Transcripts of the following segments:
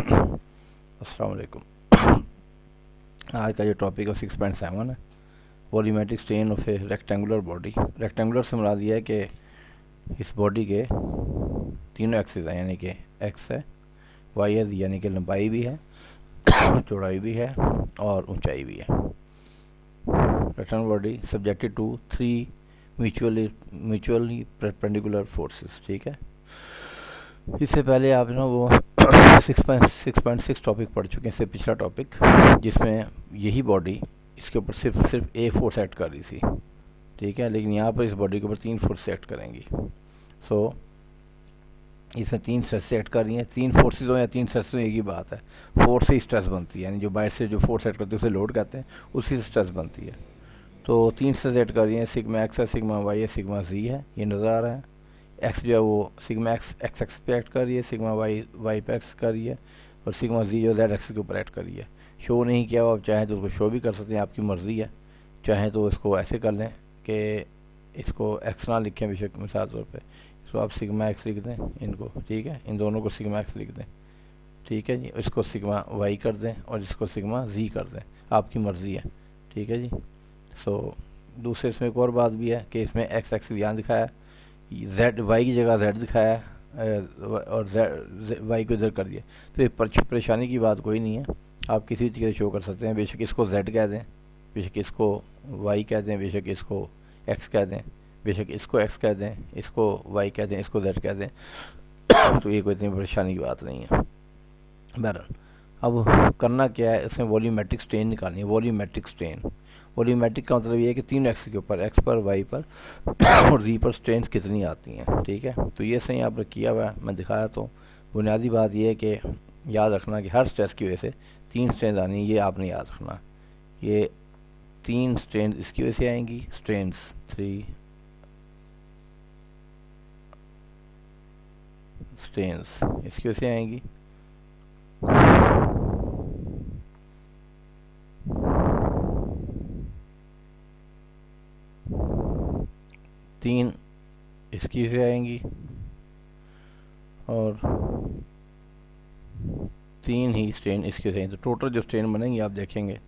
अस्सलाम वालेकुम। आज का जो टॉपिक है 6.7 है, volumetric strain of A rectangular body. Rectangular से मुराद ये है कि इस बॉडी के तीनों एक्सिस हैं, यानी कि एक्स है, वाई है, यानी कि लंबाई भी है, चौड़ाई भी है और ऊंचाई भी है। Rectangular body subjected to 3 mutually perpendicular forces. ठीक है, इससे पहले आप ना वो 6.6 टॉपिक पढ़ चुके हैं, इससे पिछला टॉपिक जिसमें यही बॉडी इसके ऊपर सिर्फ ए फोर्स एक्ट कर रही थी। ठीक है, लेकिन यहाँ पर इस बॉडी के ऊपर 3 फोर्स एक्ट करेंगी। सो इसमें 3 स्ट्रेस एक्ट कर रही हैं। 3 फोर्सेज हो या 3 स्ट्रेस हो, एक ही बात है, फोर्स से स्ट्रेस बनती है, यानी जो बाहर से जो फोर्स एक्ट करती है उसे लोड कहते हैं, उसी से स्ट्रेस बनती है। तो 3 स्ट्रेस एक्ट कर रही हैं, सिग्मा एक्स है, सिग्मा वाई है, सिग्मा जी है, ये नज़र आ रहा है। एक्स जो है वो सिग्मा एक्स एक्स पे एक्ट कर रही है, सिग्मा वाई पे एक्ट कर रही है, और सिग्मा जी जो जेड एक्स के ऊपर एक्ट कर रही है। शो नहीं किया हो, आप चाहें तो उसको शो भी कर सकते हैं, आपकी मर्ज़ी है। चाहें तो इसको ऐसे कर लें कि इसको एक्स ना लिखें, बेशक मिसाल तौर पे इसको आप सिग्मा एक्स लिख दें इनको। ठीक है, इन दोनों को सिग्मा एक्स लिख दें। ठीक है जी, इसको सिग्मा वाई कर दें और इसको सिग्मा जी कर दें, आपकी मर्ज़ी है। ठीक है जी। सो दूसरे इसमें एक और बात भी है कि इसमें एक्स एक्स यहाँ दिखाया है, जेड वाई की जगह जेड दिखाया है और वाई को इधर कर दिया। तो ये परेशानी की बात कोई नहीं है, आप किसी भी तरीके से शो कर सकते हैं। बेशक इसको जेड कह दें, बेशक इसको वाई कह दें, बेशक इसको एक्स कह दें, बेशक इसको एक्स कह दें, इसको वाई कह दें, इसको जेड कह दें। तो ये कोई इतनी परेशानी की बात नहीं है। बहरहाल अब करना क्या है, इसमें वॉल्यूमेट्रिक स्ट्रेन निकालनी है। वॉल्यूमेट्रिक का मतलब ये है कि 3 एक्स के ऊपर, एक्स पर, वाई पर और जी पर स्ट्रेन कितनी आती हैं। ठीक है, तो ये सही आपने किया हुआ है, मैं दिखाया। तो बुनियादी बात ये है कि याद रखना कि हर स्ट्रेस की वजह से 3 स्ट्रेन आनी है, ये आपने याद रखना। ये 3 स्ट्रेन इसकी वजह से आएंगी, स्ट्रेन्स 3 स्ट्रेन्स इसकी वजह से आएंगी, तीन इसकी से आएंगी और 3 ही स्ट्रेन इसके से। तो टोटल जो स्ट्रेन बनेंगी आप देखेंगे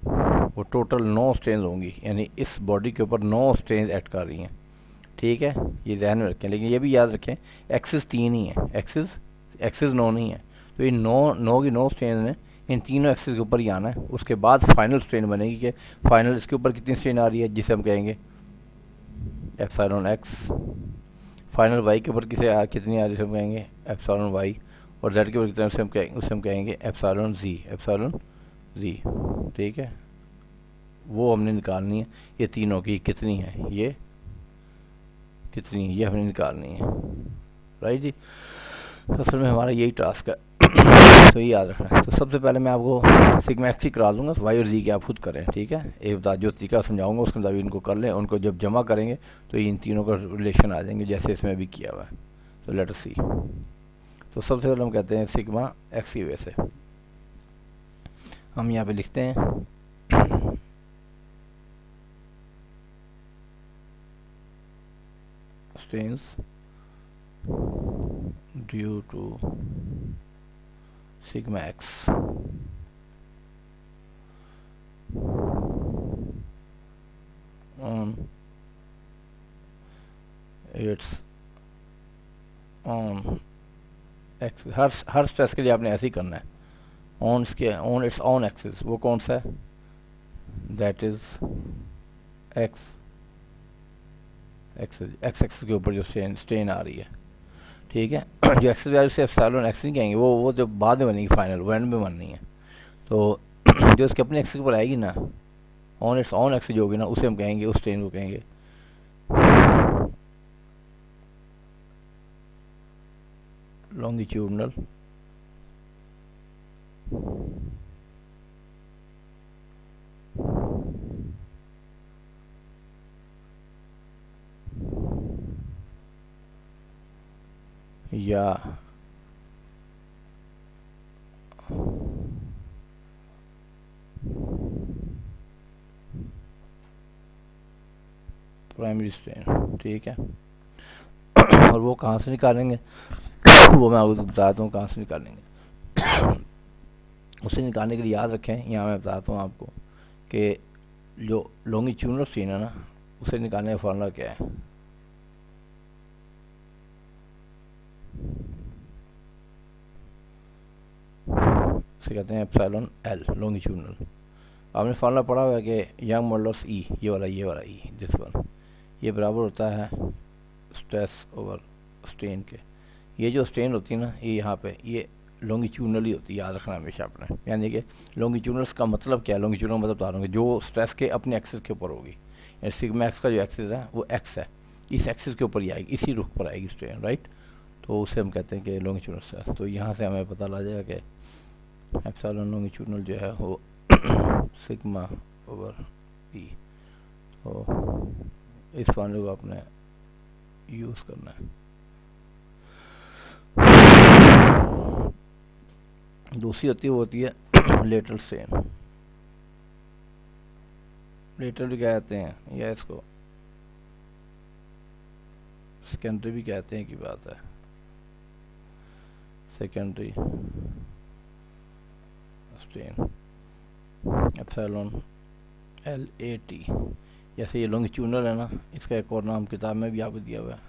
वो टोटल 9 स्ट्रेन होंगी, यानी इस बॉडी के ऊपर 9 स्ट्रेन एक्ट कर रही हैं। ठीक है, ये ध्यान में रखें, लेकिन ये भी याद रखें एक्सिस 3 ही है, एक्सिस 9 नहीं है। तो ये 9 की 9 स्ट्रेन है, इन तीनों एक्सिस के ऊपर ही आना है। उसके बाद फाइनल स्ट्रेन बनेगी कि फाइनल इसके ऊपर कितनी स्ट्रेन आ रही है, जिसे हम कहेंगे एप्सिलॉन एक्स। फाइनल वाई के ऊपर कितनी आ रही है, हम कहेंगे एप्सिलॉन वाई, और जेड के ऊपर कितने उसे हम कहेंगे एप्सिलॉन जी। ठीक है, वो हमने निकालनी है। ये तीनों की कितनी है, ये कितनी है, ये हमने निकालनी है। राइट जी, असल में हमारा यही टास्क है। तो ये याद रखना है। तो सबसे पहले मैं आपको सिग्मा एक्स ही करा दूंगा, वाई और जी के आप खुद करें। ठीक है, एक बात जो तरीका समझाऊंगा उसके मुताबिक इनको कर लें। उनको जब जमा करेंगे तो इन तीनों का रिलेशन आ जाएंगे, जैसे इसमें भी किया हुआ है। तो लेट अस सी। तो सबसे पहले हम कहते हैं सिग्मा एक्स की वजह से हम यहाँ पे लिखते हैं strains due to sigma x on its on x। हर स्ट्रेस के लिए आपने ऐसे ही करना है, ऑन इट्स ऑन एक्सिस। वो कौन सा है, दैट इज एक्स एक्सिस के ऊपर जो स्ट्रेन आ रही है। ठीक है, जो एक्स वैल्यू से एप्सिलॉन एक्स नहीं कहेंगे, वो जो बाद में बनेगी, फाइनल वो एंड में बननी है। तो जो उसके अपने एक्स के ऊपर आएगी ना, ऑन एक्स जो होगी ना, उसे हम कहेंगे, उस स्ट्रेन को कहेंगे लॉन्गिट्यूडनल या प्राइमरी स्ट्रेन। ठीक है, और वो कहाँ से निकालेंगे वो मैं आपको बताता हूँ कहाँ से निकालेंगे। उसे निकालने के लिए याद रखें, यहाँ मैं बताता हूँ आपको कि जो लॉन्गिट्यूडनल स्ट्रेन है ना, उसे निकालने का फॉर्मूला क्या है। उसे कहते हैं एप्सिलॉन एल लॉन्गिट्यूडनल। आपने फॉर्मूला पढ़ा हुआ है कि यंग मॉडुलस ई, ये वाला ई, दिस वन, ये बराबर होता है स्ट्रेस ओवर स्ट्रेन के। ये जो स्ट्रेन होती है ना, ये यहाँ पे ये लॉन्गिट्यूडनल ही होती है, याद रखना हमेशा आपने। यानी कि लॉन्गिट्यूडनल का मतलब क्या है, लॉन्गिट्यूडनल मतलब बता रहा हूँ, जो स्ट्रेस के अपने एक्सिस के ऊपर होगी। यानी सिग्मा एक्स का जो एक्सिस है वो एक्स है, इस एक्सिस के ऊपर ही आएगी, इसी रुख पर आएगी स्ट्रेन, राइट। तो उसे हम कहते हैं कि लॉन्गिट्यूडनल स्ट्रेस। तो यहाँ से हमें पता लग जाएगा कि एप्सिलॉन लॉन्गिट्यूडनल जो है वो सिग्मा ओवर ई। तो इस फॉर्मूले को आपने यूज़ करना है। दूसरी होती है लेटरल स्ट्रेन। लेटरल भी कहते हैं, या इसको सेकेंडरी भी कहते हैं की बात है, secondary strain epsilon L A T. जैसे ये लॉन्गिट्यूडनल है ना, इसका एक और नाम किताब में भी आपको दिया हुआ है,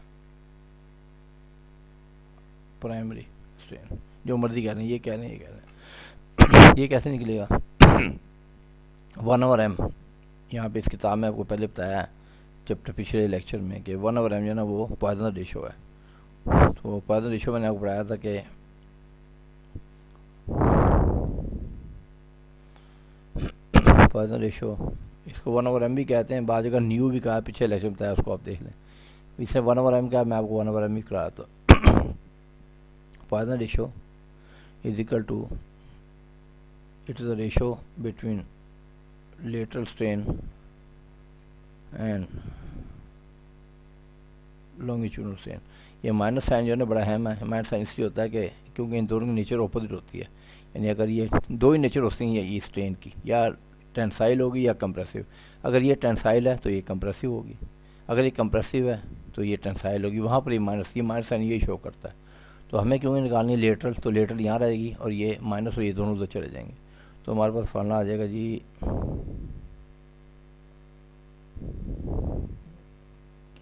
प्राइमरी स्ट्रेन। जो मर्जी कह रहे हैं, ये कह रहे हैं, ये कह रहे हैं। ये कैसे निकलेगा, 1/m। यहाँ पे इस किताब में आपको पहले बताया चैप्टर पिछले लेक्चर में कि 1/m जो ना वो पॉइजन रेशो है। तो पॉइजन रेशो मैंने आपको पढ़ाया था कि पॉइजन रेशो, इसको 1/m भी कहते हैं, बाद जगह न्यू भी कहा, पिछले लेक्चर में बताया, उसको आप देख लें। इसने 1/m का मैं आपको 1/m ही कराया। तो Poisson ratio is equal to, it is the ratio between lateral strain and longitudinal strain। ये माइनस साइन जो है ना बड़ा अहम है। माइनस साइन इसलिए होता है कि क्योंकि इन दोनों की नेचर अपोजिट होती है। यानी अगर ये दो ही नेचर होती हैं ये स्ट्रेन की, या टेंसाइल होगी या कंप्रेसिव। अगर ये टेंसाइल है तो ये कंप्रेसिव होगी, अगर ये कंप्रेसिव है तो ये टेंसाइल होगी। वहाँ पर ये माइनस साइन ये शो करता है। तो हमें क्यों निकालनी है लेटरल, तो लेटरल यहाँ रहेगी और ये माइनस और ये दोनों उधर चले जाएंगे। तो हमारे पास फॉर्मूला आ जाएगा जी,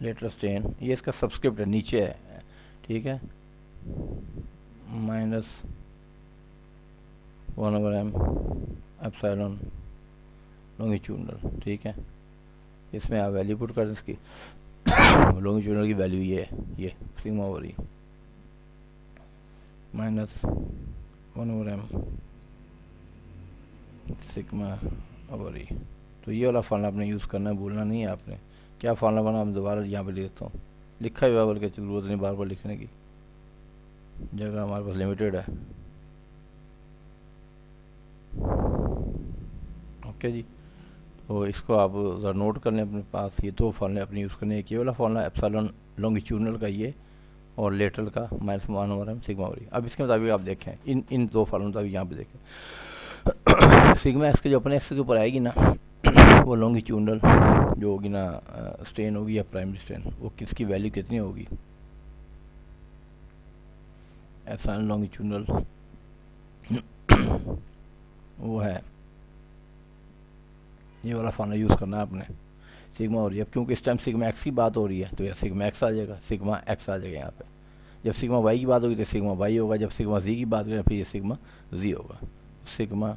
लेटरल स्ट्रेन, ये इसका सब्सक्रिप्ट है, नीचे है, ठीक है, -1/m एप्सिलॉन लॉन्गिट्यूडनल, ठीक है। इसमें आप वैल्यू पुट कर दें इसकी। लॉन्गिट्यूडनल की वैल्यू ये सिग्मा ओवर ई -1/m सिग्मा ओवर ई। तो ये वाला फॉर्मूला आपने यूज़ करना है, भूलना नहीं है आपने। क्या फॉर्मूला बना, मैं दोबारा यहाँ पे लिखता हूँ, लिखा हुआ बल्कि जरूरत नहीं बार बार लिखने की, जगह हमारे पास लिमिटेड है। ओके जी, तो इसको आप ज़रा नोट कर लें अपने पास। ये दो फॉर्मूले अपने यूज़ करने, एक ये वाला फॉर्मूला एप्सिलॉन लॉन्गिट्यूडनल का ये, और लेटरल का -1/m सिग्मा ओवर ई। अब इसके मुताबिक आप देखें, इन दो फॉर्मूलों मुताबिक यहाँ पे देखें, सिग्मा एक्स के जो अपने एक्स के ऊपर आएगी ना, वो लॉन्गिट्यूडनल जो होगी ना स्ट्रेन होगी या प्राइमरी स्ट्रेन, वो किसकी वैल्यू कितनी होगी, एप्सिलॉन लॉन्गिट्यूडनल वो है, ये वाला फॉर्मूला यूज़ करना है आपने, सिग्मा और। अब क्योंकि इस टाइम सिग्मा एक्स की बात हो रही है तो यह सिग्मा एक्स आ जाएगा, सिग्मा एक्स आ जाएगा यहाँ पे। जब सिग्मा वाई की बात होगी तो सिग्मा वाई होगा, जब सिग्मा जी की बात करें फिर ये सिग्मा जी होगा, सिग्मा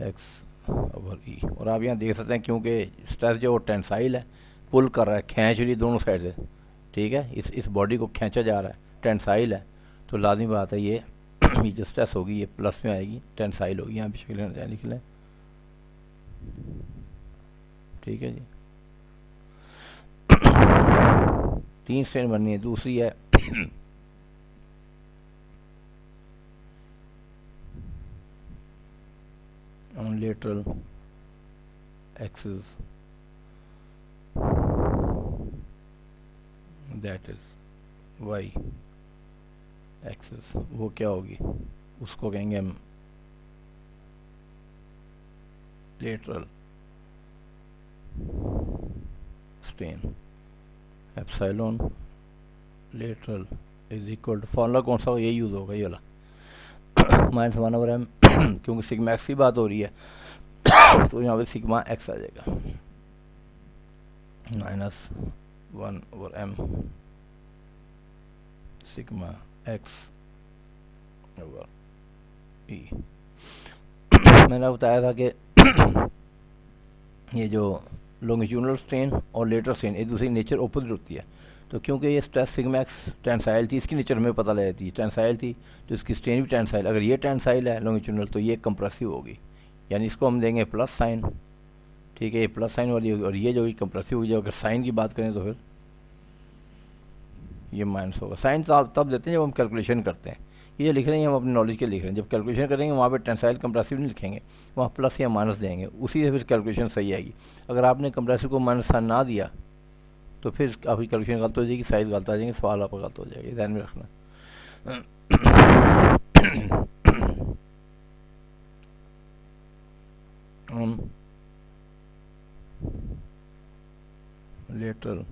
एक्स ओवर ई। और आप यहाँ देख सकते हैं क्योंकि स्ट्रेस जो टेंसाइल है, पुल कर रहा है, खींच रही दोनों साइड से, ठीक है, इस बॉडी को खींचा जा रहा है, टेंसाइल है, तो लाजमी बात है ये जो स्ट्रेस होगी ये प्लस में आएगी, टेंसाइल होगी। यहाँ पे शक्ल लिख लें, ठीक है जी। 3 स्ट्रेन बननी है। दूसरी है on lateral axis, that is y axis। वो क्या होगी, उसको कहेंगे हम lateral strain epsilon lateral is equal to, formula कौन सा हो, ये यूज़ होगा ये वाला, -1/m क्योंकि सिग्मा एक्स की बात हो रही है तो यहाँ पे सिग्मा एक्स आ जाएगा, -1/m सिग्मा एक्स ओवर ई। मैंने बताया था कि ये जो लॉन्गिट्यूडनल स्ट्रेन और लेटरल स्ट्रेन एक दूसरी नेचर अपोजिट होती है, तो क्योंकि ये स्ट्रेस सिग्मा एक्स टेंसाइल थी, इसकी नेचर हमें पता लग जाती है, टेंसाइल थी तो इसकी स्ट्रेन भी टेंसाइल, अगर ये टेंसाइल है लॉन्गिट्यूडनल तो ये कंप्रेसिव होगी, यानी इसको हम देंगे प्लस साइन, ठीक है, ये प्लस साइन वाली होगी, और ये जो कंप्रेसिव होगी, अगर साइन की बात करें तो फिर ये माइनस होगा। साइन तब देते हैं जब हम कैलकुलेशन करते हैं, ये लिख रहे हैं हम अपनी नॉलेज के लिख रहे हैं, जब कैलकुलेशन करेंगे वहाँ पे टेंसाइल कंप्रेसिव नहीं लिखेंगे, वहाँ प्लस या माइनस देंगे, उसी से फिर कैलकुलेशन सही आएगी। अगर आपने कंप्रेसिव को माइनस साइन ना दिया तो फिर आपकी कैलकुलेशन गलत हो जाएगी, साइज गलत आ जाएंगे, सवाल आपका गलत हो जाएगा, ध्यान में रखना। lateral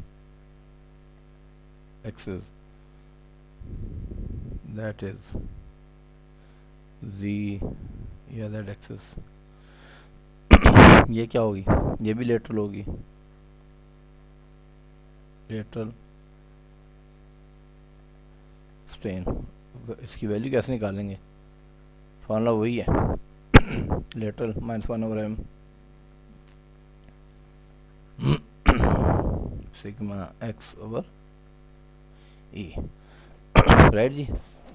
axis, that is z या z एक्सिस, ये क्या होगी, ये भी लेटरल होगी, लेटरल स्ट्रेन। इसकी वैल्यू कैसे निकालेंगे, फॉर्मूला वही है, lateral -1/m sigma x over e, right जी।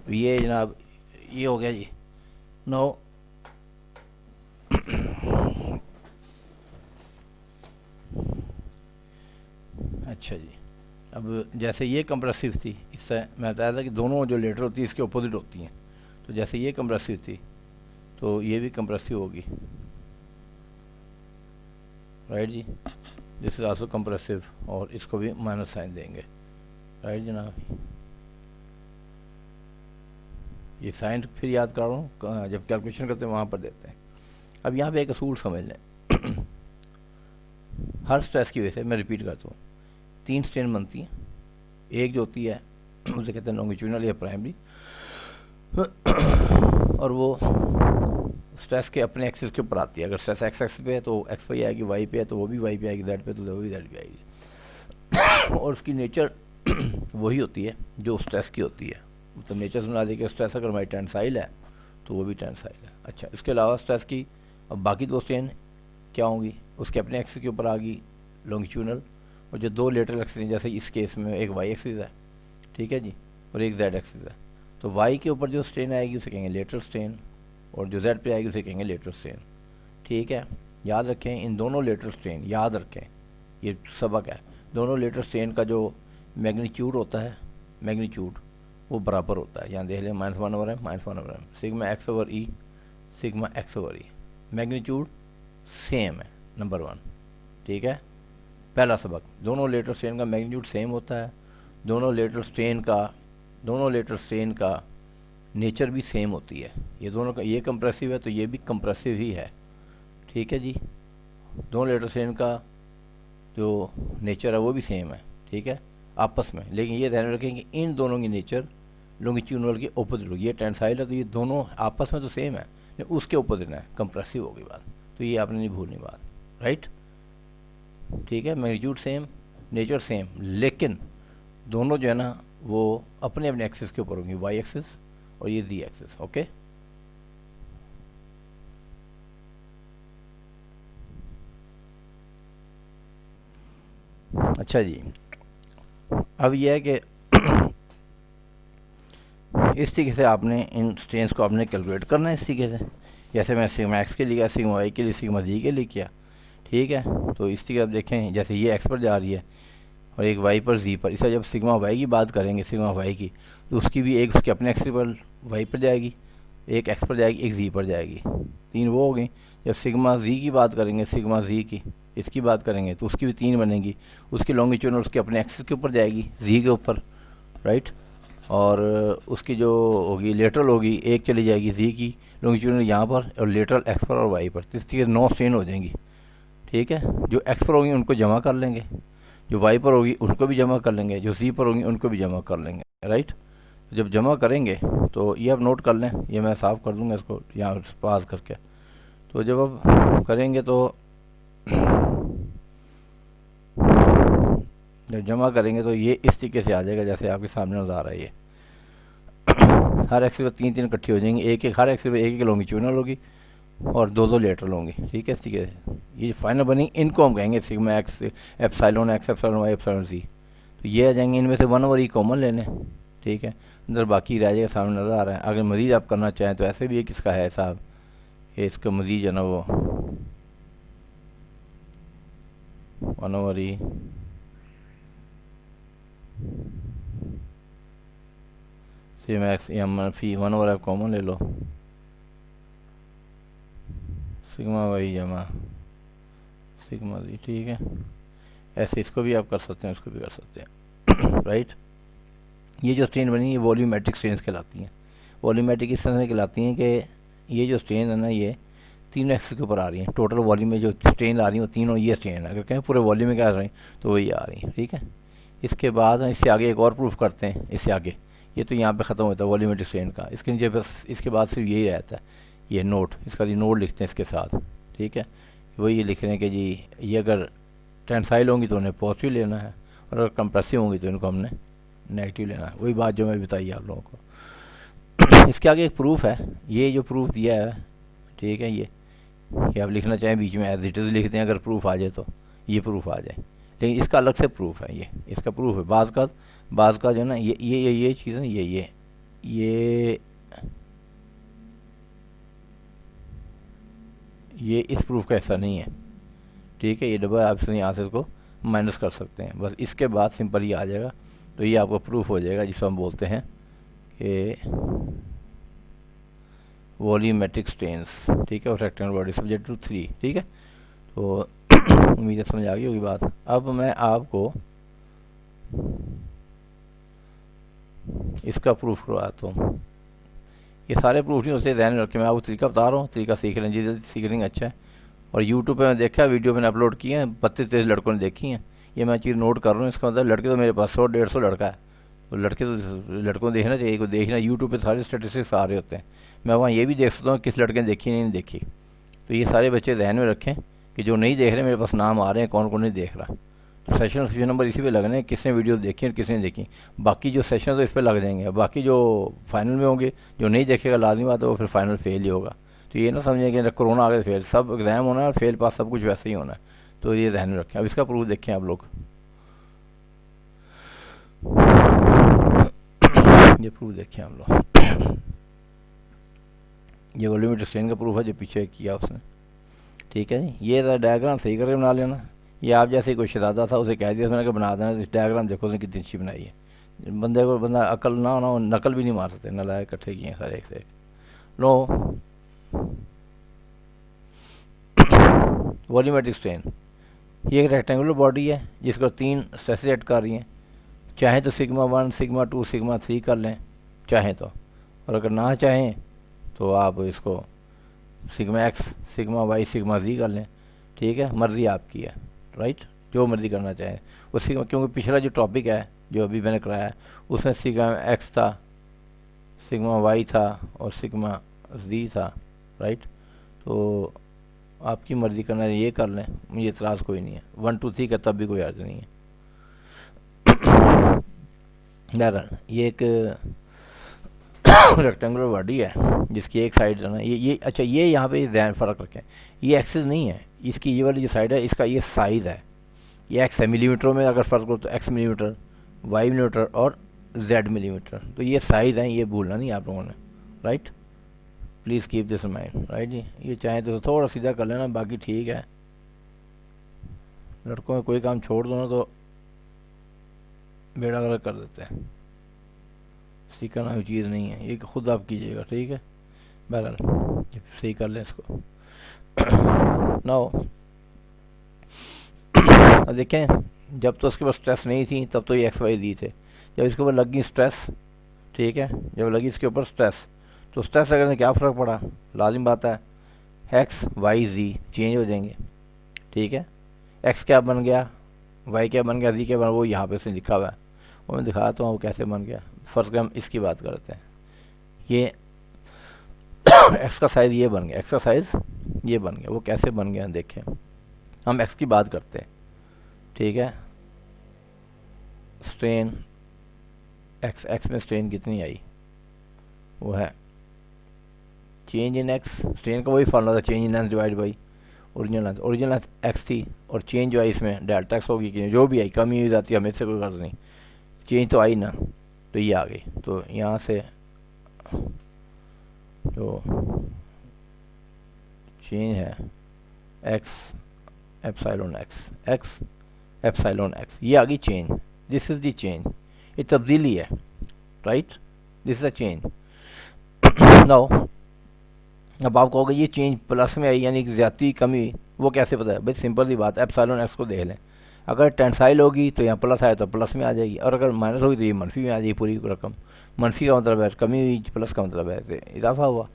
ये जनाब ये हो गया जी। नो अच्छा जी, अब जैसे ये कंप्रेसिव थी, इससे मैं बताया था कि दोनों जो लेटर होती है इसके अपोजिट होती हैं, तो जैसे ये कंप्रेसिव थी तो ये भी कंप्रेसिव होगी, राइट जी, दिस इज आल्सो कंप्रेसिव, और इसको भी माइनस साइन देंगे, राइट जनाब। ये साइन फिर याद कर रहा हूँ, जब कैलकुलेशन करते हैं वहाँ पर देते हैं। अब यहाँ पे एक असूल समझ लें, हर स्ट्रेस की वजह से, मैं रिपीट करता हूँ, 3 स्ट्रेन बनती हैं, एक जो होती है उसे कहते हैं लॉन्गिट्यूडनल या प्राइमरी, और वो स्ट्रेस के अपने एक्सिस के ऊपर आती है, अगर स्ट्रेस एक्स एक्सिस पे है तो एक्स पे आएगी, वाई पे है तो वो भी वाई पे आएगी, जेड पे तो वो भी जेड पे आएगी, और उसकी नेचर वही होती है जो स्ट्रेस की होती है, मतलब नेचर समझा दी कि स्ट्रेस अगर हमारी टेंसाइल है तो वो भी टेंसाइल है। अच्छा, इसके अलावा स्ट्रेस की अब बाकी 2 स्ट्रेन क्या होंगी, उसके अपने एक्सिस के ऊपर आ गई लॉन्गिट्यूडनल, और जो 2 लेटरल एक्सिस हैं, जैसे इस केस में एक वाई एक्सिस है, ठीक है जी, और एक जेड एक्सिस है, तो वाई के ऊपर जो स्ट्रेन आएगी उसे कहेंगे लेटरल स्ट्रेन, और जो जेड पे आएगी उसे कहेंगे लेटरल स्ट्रेन, ठीक है। याद रखें इन दोनों लेटरल स्ट्रेन, याद रखें ये सबक है, दोनों लेटरल स्ट्रेन का जो मैग्नीट्यूड होता है, मैग्नीट्यूड वो बराबर होता है, यहाँ देख लें -1/m सिग्मा एक्स ओवर ई, सिग्मा एक्स ओवर ई, मैग्नीट्यूड सेम है, नंबर 1, ठीक है। पहला सबक, दोनों लेटरल स्ट्रेन का मैग्नीट्यूड सेम होता है, दोनों लेटरल स्ट्रेन का नेचर भी सेम होती है, ये दोनों का, ये कंप्रेसिव है तो ये भी कंप्रेसिव ही है, ठीक है जी, दोनों लेटरल स्ट्रेन का जो नेचर है वो भी सेम है, ठीक है, आपस में। लेकिन ये ध्यान रखें कि इन दोनों की नेचर लॉन्गिट्यूडनल की अपोजिट होगी, ये टेंसाइल है तो ये दोनों आपस में तो सेम है, लेकिन उसके अपोजिट है, कंप्रेसिव होगी बात, तो ये आपने नहीं भूलनी बात, राइट, ठीक है। मैग्नीट्यूड सेम, नेचर सेम, लेकिन दोनों जो है ना वो अपने अपने एक्सिस के ऊपर होंगी, वाई एक्सिस और ये जी एक्सिस, ओके। अच्छा जी, अब यह है कि इस तरीके से आपने इन स्ट्रेन्स को आपने कैलकुलेट करना है, इस तरीके से, जैसे मैं सिग्मा एक्स के लिए किया, सिग्मा वाई के लिए, सिग्मा जी के लिए किया, ठीक है। तो इस तरीके आप देखें, जैसे ये एक्स पर जा रही है और एक वाई पर जी पर, इसे जब सिग्मा वाई की बात करेंगे, सिग्मा वाई की, तो उसकी भी एक उसके अपने एक्स पर वाई पर जाएगी, एक एक्स पर जाएगी, एक जी पर जाएगी, 3 वो हो गई। जब सिग्मा जी की बात करेंगे, सिग्मा जी की इसकी बात करेंगे तो उसकी भी 3 बनेंगी, उसकी लॉन्गिट्यूडनल उसके अपने एक्सिस के ऊपर जाएगी, जी के ऊपर, राइट, और उसकी जो होगी लेटरल होगी, एक चली जाएगी जी की लॉन्गिट्यूडनल यहाँ पर, और लेटरल एक्स पर और वाई पर, तो इस तरीके 9 स्ट्रेन हो जाएंगी, ठीक है। जो एक्स पर होगी उनको जमा कर लेंगे, जो वाई पर होगी उनको भी जमा कर लेंगे, जो जी पर होगी उनको भी जमा कर लेंगे, राइट। जब जमा करेंगे तो ये आप नोट कर लें, ये मैं साफ़ कर दूंगा इसको यहाँ पास करके। तो जब आप करेंगे तो जब जमा करेंगे तो ये इस तरीके से आ जाएगा जैसे आपके सामने नज़र आ रहा है। ये हर एक्सिस पर 3-3 इकट्ठी हो जाएंगी, एक हर एक्सिस पर एक लॉन्गिट्यूडनल होगी और 2-2 लेटरल होंगी, ठीक है। इस तरीके से ये फाइनल बनेंगे, इनको हम कहेंगे sigma x, epsilon x, epsilon y, epsilon z. तो ये आ जाएंगे, इनमें से 1/e कॉमन लेने, ठीक है। अंदर बाकी रह जाएगा, सामने नज़र आ रहा है। अगर मज़ीद आप करना चाहें तो ऐसे भी एक इसका है साहब, ये इसका मज़ीद जो ना वो 1/e सिग्मा एक्स या फी 1/f कॉमन ले लो, सिग्मा वाई जमा सिग्मा ज़ी, ठीक है। ऐसे इसको भी आप कर सकते हैं, इसको भी कर सकते हैं राइट। ये जो स्ट्रेन बनी ये वॉल्यूमेट्रिक स्ट्रेन कहलाती हैं। वॉल्यूमेट्रिक इस तरह से कहलाती हैं कि ये जो स्ट्रेन है ना, ये तीनों एक्सिस के ऊपर आ रही हैं। टोटल वॉल्यूम में जो स्ट्रेन आ रही है वो तीनों ये स्ट्रेन है। अगर कहें पूरे वॉल्यूम में क्या आ रही हैं तो वही आ रही हैं, ठीक है। इसके बाद इससे आगे एक और प्रूफ करते हैं, इससे आगे ये तो यहाँ पे ख़त्म होता है वॉल्यूमेट्रिक स्ट्रेन का। इसके नीचे बस इसके बाद सिर्फ यही रहता है, ये नोट, इसका ये नोट लिखते हैं इसके साथ, ठीक है। वही ये लिख रहे हैं कि जी ये अगर टेंसाइल होंगी तो उन्हें पॉजिटिव लेना है और अगर कंप्रेसिव होंगी तो इनको हमने नेगेटिव लेना है। वही बात जो मैं बताई आप लोगों को। इसके आगे एक प्रूफ है, ये जो प्रूफ दिया है, ठीक है। ये आप लिखना चाहें बीच में एज इट इज़ लिखते हैं, अगर प्रूफ आ जाए तो ये प्रूफ आ जाए, लेकिन इसका अलग से प्रूफ है, ये इसका प्रूफ है। बाज़ का जो है ना ये चीज़ है, ये इस प्रूफ का ऐसा नहीं है, ठीक है। ये डबल आप यहाँ से इसको माइनस कर सकते हैं, बस इसके बाद सिंपल ये आ जाएगा। तो ये आपको प्रूफ हो जाएगा जिसको हम बोलते हैं कि वॉल्यूमेट्रिक स्ट्रेन्स, ठीक है, और रेक्टेंगुलर बॉडी सब्जेक्ट टू 3, ठीक है। तो उम्मीद है समझ आ गई होगी बात। अब मैं आपको इसका प्रूफ करवाता हूँ। ये सारे प्रूफ नहीं होते ध्यान में रखें, मैं आपको तरीका बता रहा हूँ, तरीका सीख लें, जी सीख लेंगे अच्छा है। और यूट्यूब पे मैं देखा वीडियो मैंने अपलोड किए हैं, 32-33 लड़कों ने देखी हैं। ये मैं चीज़ नोट कर रहा हूँ, इसका मतलब लड़के तो मेरे पास 100-150 लड़का है, तो लड़कों को देखना चाहिए, को देखना। यूट्यूब पे सारे स्टेटिस्टिक्स आ रहे होते हैं, मैं वहाँ ये भी देख सकता हूँ किस लड़के ने देखी नहीं देखी। तो ये सारे बच्चे ध्यान में रखें कि जो नहीं देख रहे, मेरे पास नाम आ रहे हैं कौन कौन नहीं देख रहा। तो सेशन नंबर इसी पे लगने हैं, किसने वीडियो देखी और किसने देखी। बाकी जो सेशन तो इस पर लग जाएंगे, बाकी जो फाइनल में होंगे, जो नहीं देखेगा लाजमी बात है वो फिर फाइनल फेल ही होगा। तो ये ना समझें कि कोरोना आ गया फेल, सब एग्जाम होना है और फेल पास सब कुछ वैसे ही होना है। तो ये ध्यान में रखें। अब इसका प्रूफ देखें आप लोग, ये प्रूफ देखें आप लोग। ये वॉल्यूमेट्रिक स्ट्रेन का प्रूफ है जो पीछे किया उसने, ठीक है जी। ये डायग्राम सही करके बना लेना। ये आप जैसे कोई शरादा था उसे कह दिया मैंने कि बना देना, इस डायग्राम देखो उसने कितनी अच्छी बनाई है। बंदा अकल ना हो नकल भी नहीं मार सकते, नलायक इकट्ठे किए हैं सारे एक से एक। लो वॉल्यूमेट्रिक स्ट्रेन, ये एक रेक्टेंगुलर बॉडी है जिसको 3 स्ट्रेसेस ऐड कर रही हैं। चाहे तो सिग्मा 1, सिग्मा 2, सिग्मा 3 कर लें चाहें तो, और अगर ना चाहें तो आप इसको sigma x, sigma y, sigma z कर लें, ठीक है। मर्ज़ी आपकी है, राइट, जो मर्ज़ी करना चाहें वो सिग्मा। क्योंकि पिछला जो टॉपिक है जो अभी मैंने कराया है उसमें सिग्मा एक्स था, सिग्मा वाई था और सिग्मा ज़ी था, राइट। तो आपकी मर्ज़ी करना है ये कर लें, मुझे इतराज़ कोई नहीं है। 1 2 3 का तब भी कोई अर्ज नहीं है। बहरहाल ये एक रेक्टेंगुलर बॉडी है जिसकी एक साइड है ना ये अच्छा, ये यहाँ पे ध्यान फ़र्क रखें, ये एक्सिस नहीं है इसकी, ये वाली जो साइड है इसका ये साइज़ है। ये एक्स है मिलीमीटरों में, अगर फ़र्क हो तो एक्स मिलीमीटर, वाई मिलीमीटर और जेड मिलीमीटर। तो ये साइज़ है, ये भूलना नहीं आप लोगों ने, right. Please keep this in mind, right जी। ये चाहें तो थोड़ा सीधा कर लेना, बाकी ठीक है। लड़कों में कोई काम छोड़ दो ना तो बेड़ा गर्क कर देते हैं, सीखना कोई चीज़ नहीं है, ये खुद आप कीजिएगा, ठीक है। बहरहाल सही कर लें इसको। नाउ अब देखें, जब तो उसके पास स्ट्रेस नहीं थी तब तो ये एक्स वाई दी थे। जब इसके ऊपर लगी स्ट्रेस, ठीक है, जब लगी इसके ऊपर स्ट्रेस, तो स्ट्रेस लगने से क्या फ़र्क पड़ा, लाजिम बात है एक्स वाई ज़ी चेंज हो जाएंगे, ठीक है। एक्स क्या बन गया, वाई क्या बन गया, ज़ी क्या बन, वो यहाँ पे उसने लिखा हुआ है, वो मैं दिखाता हूँ वो कैसे बन गया। फर्स्ट हम इसकी बात करते हैं। ये एक्स का साइज़ ये बन गया, एक्स का साइज़ ये बन गया। वो कैसे बन गया देखें, हम एक्स की बात करते हैं, ठीक है। स्ट्रेन एक्स, एक्स में स्ट्रेन कितनी आई, वो है चेंज इन एक्स। स्ट्रेन का वही फॉर्मूला था, change in x divide by original length. Original length x थी और चेंज जो आई इसमें डेल्टा एक्स होगी कि जो भी आई, कमी हुई जाती है, हमें से कोई गर्ज नहीं, चेंज तो आई ना, तो ये आ गई। तो यहाँ से जो चेंज है x epsilon x, x epsilon x, ये आ गई change. This is the change, ये तब्दीली है, right, this is a change. Now अब आप कहोगे ये चेंज प्लस में आई यानी कि ज्यादा कमी हुई, वो कैसे पता है भाई? सिंपल सी बात है, एप्सिलॉन एक्स को देख लें, अगर टेंसाइल होगी तो यहाँ प्लस आया तो प्लस में आ जाएगी, और अगर माइनस होगी तो ये मनफी में आ जाएगी पूरी रकम। मनफी का मतलब है कमी हुई, प्लस का मतलब है इजाफा हुआ।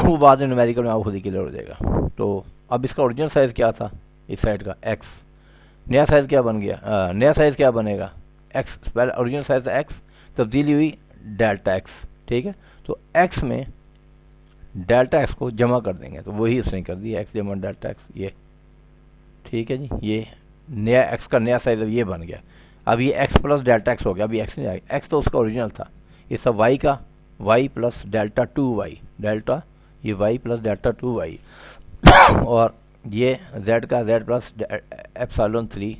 वो बाद में न्यूमेरिकल में आपको खुद ही क्लियर हो जाएगा। तो अब इसका ओरिजिनल साइज़ क्या था इस साइड का, एक्स। नया साइज़ क्या बन गया, नया साइज़ क्या बनेगा, एक्स। पहले ओरिजिनल साइज़ था एक्स, तब्दीली हुई डेल्टा एक्स, ठीक है। तो एक्स में डेल्टा एक्स को जमा कर देंगे, तो वही उसने कर दिया, एक्स जमा डेल्टा एक्स, ये ठीक है जी। ये नया एक्स का नया साइज ये बन गया। अब ये एक्स प्लस डेल्टा एक्स हो गया, अभी एक्स नहीं आएगा, एक्स तो उसका ओरिजिनल था, ये सब वाई का, y plus delta 2y, delta ये वाई प्लस डेल्टा 2y, और ये जेड का जेड प्लस एप्सिलॉन 3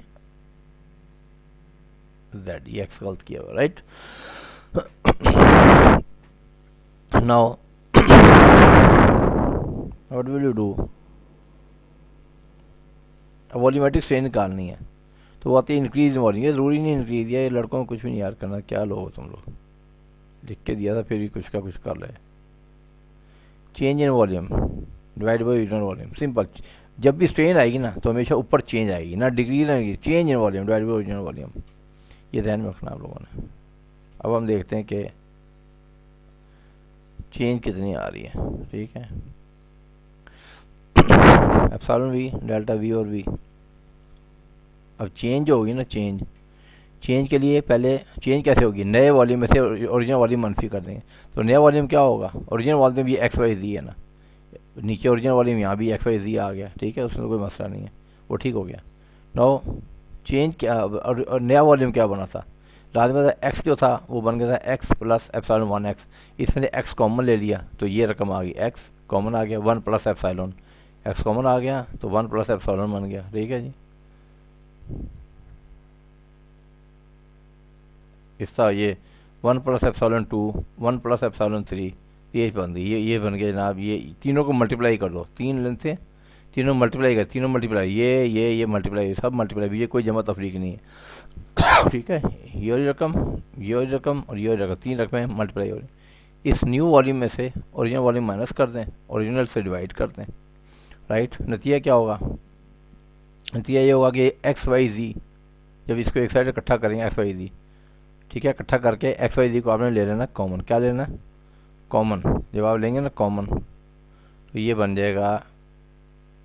जेड, ये एक्स गलत किया हुआ, right. Now what will you do, volumetric strain निकालनी है, तो वो आती है इंक्रीज इन वॉल्यूम। ये ज़रूरी नहीं इंक्रीज, ये लड़कों को कुछ भी नहीं याद करना, क्या लोग हो तुम लोग, लिख के दिया था फिर भी कुछ का कुछ कर रहे। Change in volume divide by original volume, simple. जब भी स्ट्रेन आएगी ना तो हमेशा ऊपर चेंज आएगी, ना डिग्री ना degree, change in volume divide by original volume, ये ध्यान में रखना आप लोगों ने। अब हम देखते हैं कि चेंज कितनी आ रही है, ठीक है। एप्सिलॉन वी, डेल्टा वी और वी। अब चेंज होगी ना, चेंज, चेंज के लिए पहले चेंज कैसे होगी, नए वॉल्यूम में से ओरिजिनल वॉल्यूम मनफी कर देंगे, तो नया वॉल्यूम क्या होगा, ओरिजिनल वॉल्यूम ये एक्स वाई जी है ना, नीचे ओरिजिनल वॉल्यूम यहाँ भी एक्स वाई जी आ गया, ठीक है, उसमें कोई मसला नहीं है, वो ठीक हो गया। नो चेंज क्या, और नया वॉल्यूम क्या बना था, लाजमी था एक्स जो था वो बन गया था एक्स प्लस एप्सिलॉन 1x, इसमें एक्स कॉमन ले लिया तो ये रकम आ गई, एक्स कॉमन आ गया, 1 प्लस एप्सिलॉन, एक्स कॉमन आ गया तो 1 प्लस एप्सिलॉन बन गया, ठीक है जी। इस तरह ये 1 प्लस एप्सिलॉन 2, 1 प्लस एप्सिलॉन 3, ये बन गई, ये बन गया जनाब। ये तीनों को मल्टीप्लाई कर दो, तीन लेंथ से तीनों मल्टीप्लाई कर, तीनों मल्टीप्लाई, ये मल्टीप्लाई, सब मल्टीप्लाई, ये कोई जमा तफरीक नहीं है, ठीक है। ये वाली रकम, ये वाली रकम और ये वाली रकम, तीन रकमें मल्टीप्लाई हो रही। इस न्यू वॉल्यूम में से ओरिजिनल वॉल्यूम माइनस कर दें, ओरिजिनल से डिवाइड कर दें, राइट। नतीजा क्या होगा, नतीजा ये होगा कि एक्स वाई जी, जब इसको एक साइड इकट्ठा करेंगे एक्स वाई जी, ठीक है, इकट्ठा करके एक्स वाई जी को आपने ले लेना कॉमन, क्या लेना कॉमन, जब आप लेंगे ना कॉमन तो ये बन जाएगा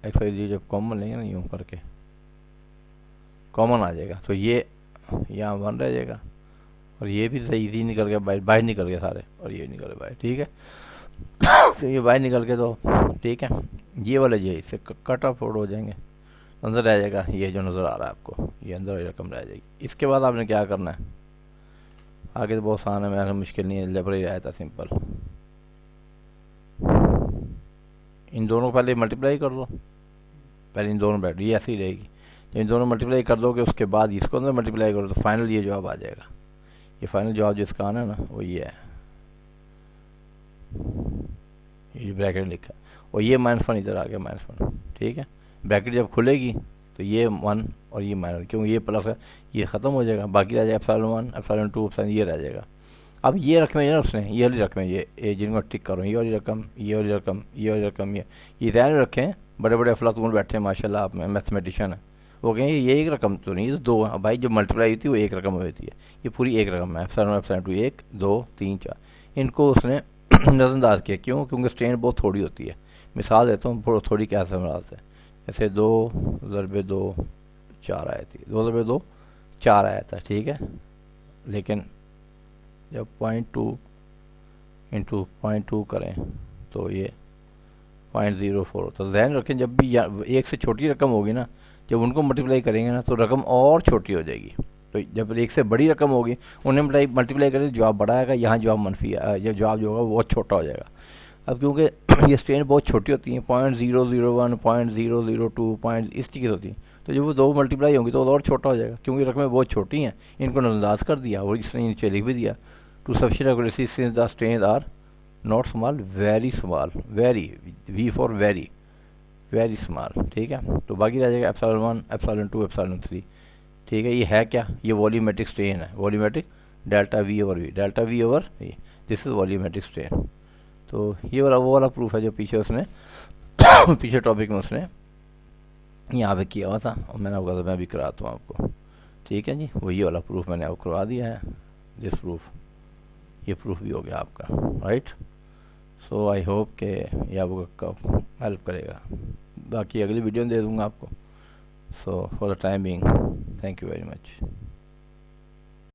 एक्स वाई जी, जब कॉमन लेंगे ना यूँ करके कॉमन आ जाएगा, तो ये यहाँ 1 रह जाएगा, और ये भी सही इजी निकल गया, बाहर निकल गए सारे, और ये निकल गए बाहर, ठीक है। तो ये बाहर निकल के, तो ठीक है, ये वाले ये इससे कट ऑफ आउट हो जाएंगे, अंदर रह जाएगा ये जो नज़र आ रहा है आपको, ये अंदर रकम रह जाएगी। इसके बाद आपने क्या करना है, आगे तो बहुत आसान है, मेरा मुश्किल नहीं है, लेबर ही रहता सिंपल। इन दोनों को पहले मल्टीप्लाई कर दो, पहले इन दोनों बैठ, ये ऐसे ही रहेगी, जब इन दोनों मल्टीप्लाई कर दोगे उसके बाद इसको अंदर मल्टीप्लाई करो तो फाइनल ये जवाब आ जाएगा। ये फाइनल जवाब जिसका आना है ना वो ये है, ये ब्रैकेट लिखा, और ये -1 इधर आ गया, -1, ठीक है। ब्रैकेट जब खुलेगी तो ये 1 और ये माइनस, क्योंकि ये प्लस है, ये ख़त्म हो जाएगा, बाकी रह जाएगा एप्सिलॉन 1, एप्सिलॉन 2, एप्सिलॉन, ये रह जाएगा। अब ये रकमें ना उसने, ये वाली रकमें, ये जिनको टिक करो, ये वाली रकम, ये वाली रकम, ये वाली रकम, ये ध्यान रखें, बड़े बड़े अफलातून बैठे हैं माशाल्लाह, आप में मैथमेटिशियन है, वो कहेंगे ये एक रकम तो नहीं, तो दो है भाई, जब मल्टीप्लाई हुई थी वो एक रकम होती है, ये पूरी एक रकम है, एप्सिलॉन एप्सिलॉन 2, 1 2 3 4, इनको उसने नज़रअंदाज किया, क्यों, क्योंकि स्ट्रेन बहुत थोड़ी होती है। मिसाल देता हूँ थोड़ी क्या समझाते हैं, जैसे 2 ज़रबे 2 4 आए थी, 2 ज़रबे 2 4 आया था, ठीक है, लेकिन जब 0.2 इंटू 0.2 करें तो ये 0.04। तो ध्यान रखें जब भी एक से छोटी रकम होगी ना, जब उनको मल्टीप्लाई करेंगे ना तो रकम और छोटी हो जाएगी। तो जब एक से बड़ी रकम होगी उन्हें मल्टीप्लाई करें, जवाब बड़ा आएगा, यहाँ जवाब मंफी या जवाब जो होगा वो बहुत छोटा हो जाएगा। अब क्योंकि ये स्ट्रेन बहुत छोटी होती हैं, 0.001, 0.002 पॉइंट इस चीज़ की होती हैं, तो जब वो दो मल्टीप्लाई होंगी तो और छोटा हो जाएगा, क्योंकि रकमें बहुत छोटी हैं। इनको नजरअंदाज कर दिया और इसने नीचे लिख भी दिया, to sufficient accuracy since the strain are not small, very small, very, we for very, very small. ठीक है, तो बाकी रह जाएगा एप्सिलॉन 1, एप्सिलॉन 2, एप्सिलॉन 3। ठीक है, ये है क्या, ये वॉल्यूमेट्रिक स्ट्रेन है, volumetric delta v over v, delta v over v, this is volumetric strain. तो ये वाला वो वाला प्रूफ है जो पीछे उसने पीछे टॉपिक में उसने यहाँ पे किया हुआ था, और मैंने आपको कहा था मैं भी कराता हूँ आपको। ठीक है जी, वही वाला प्रूफ मैंने आपको करवा दिया है, दिस प्रूफ, ये प्रूफ भी हो गया आपका, राइट। सो आई होप के ये आपको हेल्प करेगा। बाकी अगली वीडियो में दे दूँगा आपको। So for the time being, thank you very much.